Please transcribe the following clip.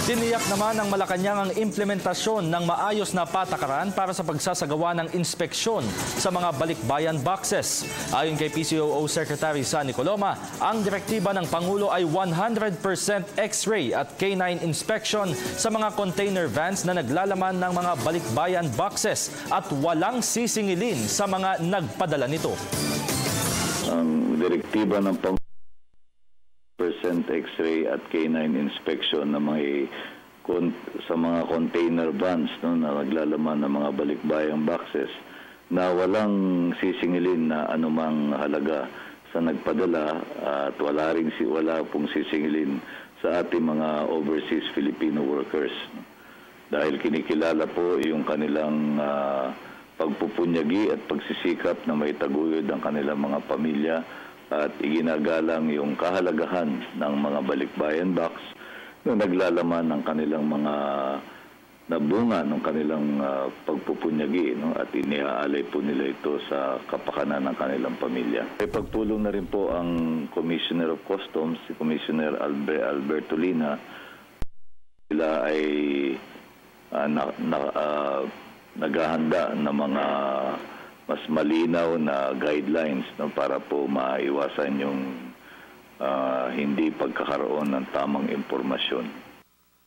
Tiniyak naman ng Malacanang ang implementasyon ng maayos na patakaran para sa pagsasagawa ng inspeksyon sa mga balikbayan boxes. Ayon kay PCOO Secretary Sunny Coloma, ang direktiba ng Pangulo ay 100% X-ray at K9 inspection sa mga container vans na naglalaman ng mga balikbayan boxes at walang sisingilin sa mga nagpadala nito. Ang direktiba ng Pangulo X-ray at K9 inspection na sa mga container vans na naglalaman ng mga balikbayang boxes na walang sisingilin na anumang halaga sa nagpadala at wala pong sisingilin sa ating mga overseas Filipino workers. Dahil kinikilala po yung kanilang pagpupunyagi at pagsisikap na may taguyod ang kanilang mga pamilya at iginagalang yung kahalagahan ng mga balikbayan box na naglalaman ng kanilang mga nabunga ng kanilang pagpupunyagi at iniaalay po nila ito sa kapakanan ng kanilang pamilya. May pagtulong na rin po ang Commissioner of Customs, si Commissioner Alberto Lina. Sila ay naghahanda ng mga mas malinaw na guidelines para po maiwasan yung hindi pagkakaroon ng tamang impormasyon.